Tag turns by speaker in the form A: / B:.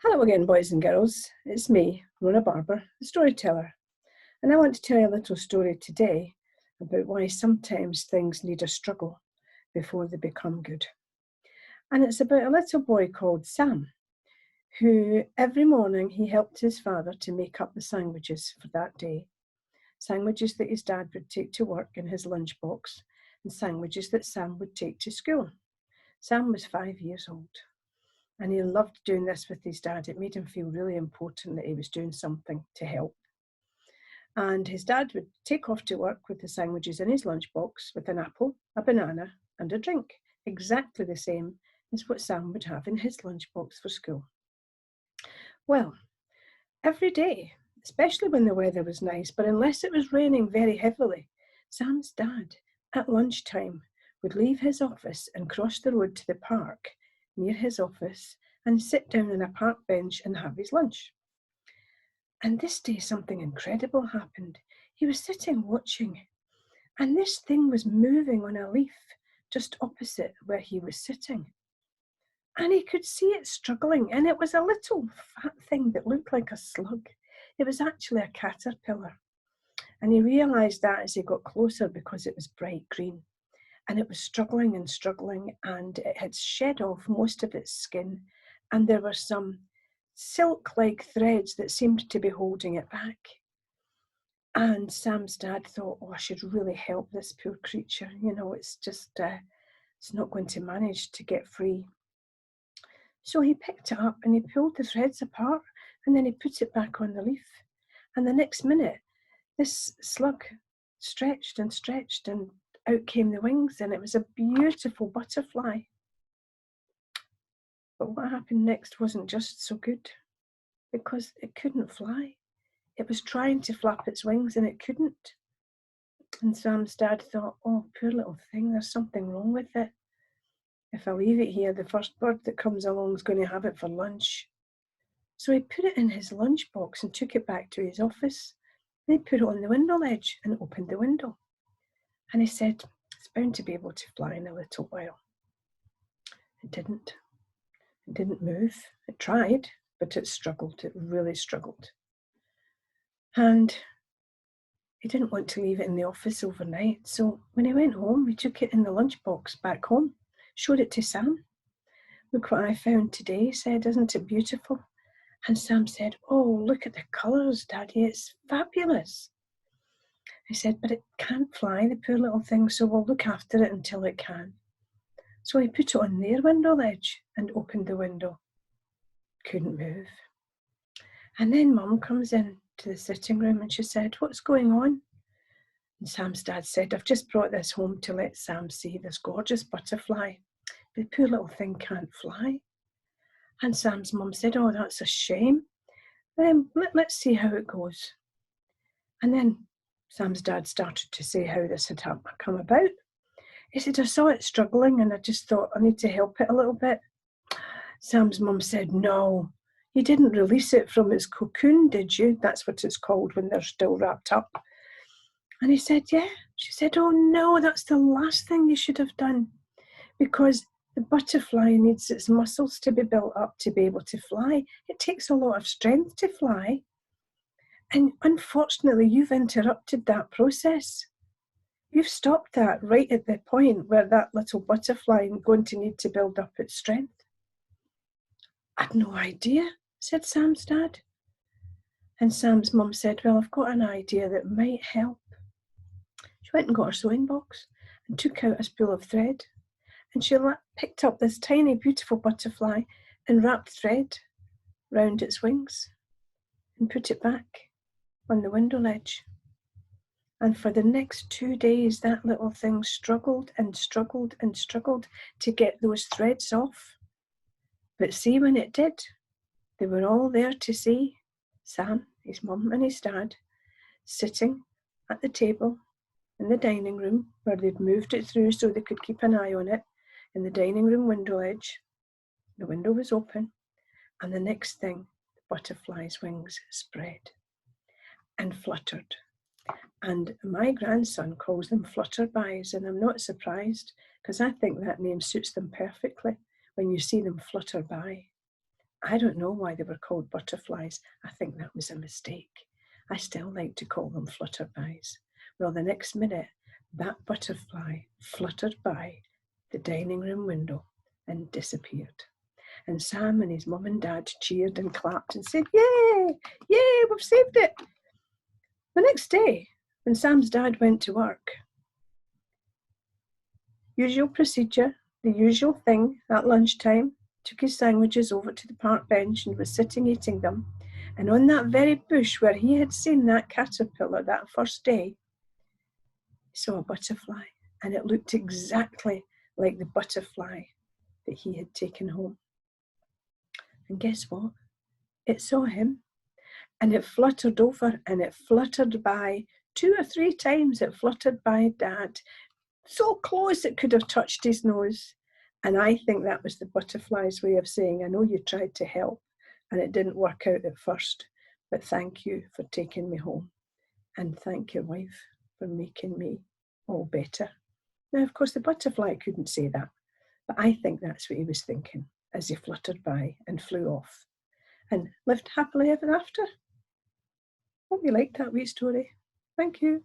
A: Hello again, boys and girls. It's me, Rona Barbour, the storyteller, and I want to tell you a little story today about why sometimes things need a struggle before they become good. And it's about a little boy called Sam, who every morning he helped his father to make up the sandwiches for that day. Sandwiches that his dad would take to work in his lunchbox, and sandwiches that Sam would take to school. Sam was 5 years old. And he loved doing this with his dad. It made him feel really important that he was doing something to help. And his dad would take off to work with the sandwiches in his lunchbox with an apple, a banana, and a drink, exactly the same as what Sam would have in his lunchbox for school. Well, every day, especially when the weather was nice, but unless it was raining very heavily, Sam's dad, at lunchtime, would leave his office and cross the road to the park near his office and sit down on a park bench and have his lunch. And this day something incredible happened. He was sitting watching, and this thing was moving on a leaf just opposite where he was sitting. And he could see it struggling, and it was a little fat thing that looked like a slug. It was actually a caterpillar. And he realised that as he got closer because it was bright green. And it was struggling and struggling, and it had shed off most of its skin, and there were some silk-like threads that seemed to be holding it back. And Sam's dad thought, oh, I should really help this poor creature. You know, it's just, it's not going to manage to get free. So he picked it up and he pulled the threads apart, and then he put it back on the leaf. And the next minute, this slug stretched and stretched, and out came the wings, and it was a beautiful butterfly. But what happened next wasn't just so good, because it couldn't fly. It was trying to flap its wings and it couldn't. And Sam's dad thought, oh, poor little thing, there's something wrong with it. If I leave it here, the first bird that comes along is going to have it for lunch. So he put it in his lunchbox and took it back to his office. Then he put it on the window ledge and opened the window. And he said, it's bound to be able to fly in a little while. It didn't. It didn't move. It tried, but it struggled. It really struggled. And he didn't want to leave it in the office overnight. So when he went home, he took it in the lunchbox back home, showed it to Sam. Look what I found today, he said, isn't it beautiful? And Sam said, oh, look at the colours, Daddy, it's fabulous. He said, but it can't fly, the poor little thing, so we'll look after it until it can. So he put it on their window ledge and opened the window. Couldn't move. And then Mum comes in to the sitting room and she said, what's going on? And Sam's dad said, I've just brought this home to let Sam see this gorgeous butterfly. The poor little thing can't fly. And Sam's mum said, oh, that's a shame. Let's see how it goes. And then Sam's dad started to say how this had come about. He said, I saw it struggling and I just thought I need to help it a little bit. Sam's mum said, no, you didn't release it from its cocoon, did you? That's what it's called when they're still wrapped up. And he said, yeah. She said, oh no, that's the last thing you should have done, because the butterfly needs its muscles to be built up to be able to fly. It takes a lot of strength to fly. And unfortunately, you've interrupted that process. You've stopped that right at the point where that little butterfly is going to need to build up its strength. I'd no idea, said Sam's dad. And Sam's mum said, well, I've got an idea that might help. She went and got her sewing box and took out a spool of thread. And she picked up this tiny, beautiful butterfly and wrapped thread round its wings and put it back on the window ledge. And for the next 2 days, that little thing struggled and struggled and struggled to get those threads off. But see, when it did, they were all there to see. Sam, his mum and his dad, sitting at the table in the dining room where they'd moved it through so they could keep an eye on it, in the dining room window ledge. The window was open, and the next thing, the butterfly's wings spread and fluttered. And my grandson calls them flutterbys, and I'm not surprised, because I think that name suits them perfectly when you see them flutter by. I don't know why they were called butterflies. I think that was a mistake. I still like to call them flutterbys. Well, the next minute, that butterfly fluttered by the dining room window and disappeared. And Sam and his mum and dad cheered and clapped and said, "Yay! Yay, we've saved it!" The next day, when Sam's dad went to work, usual procedure, the usual thing at lunchtime, took his sandwiches over to the park bench and was sitting eating them. And on that very bush where he had seen that caterpillar that first day, he saw a butterfly, and it looked exactly like the butterfly that he had taken home. And guess what? It saw him, and it fluttered over, and it fluttered by 2 or 3 times. It fluttered by Dad, so close it could have touched his nose. And I think that was the butterfly's way of saying, I know you tried to help and it didn't work out at first, but thank you for taking me home. And thank your wife for making me all better. Now, of course, the butterfly couldn't say that, but I think that's what he was thinking as he fluttered by and flew off and lived happily ever after. Hope you liked that wee story. Thank you.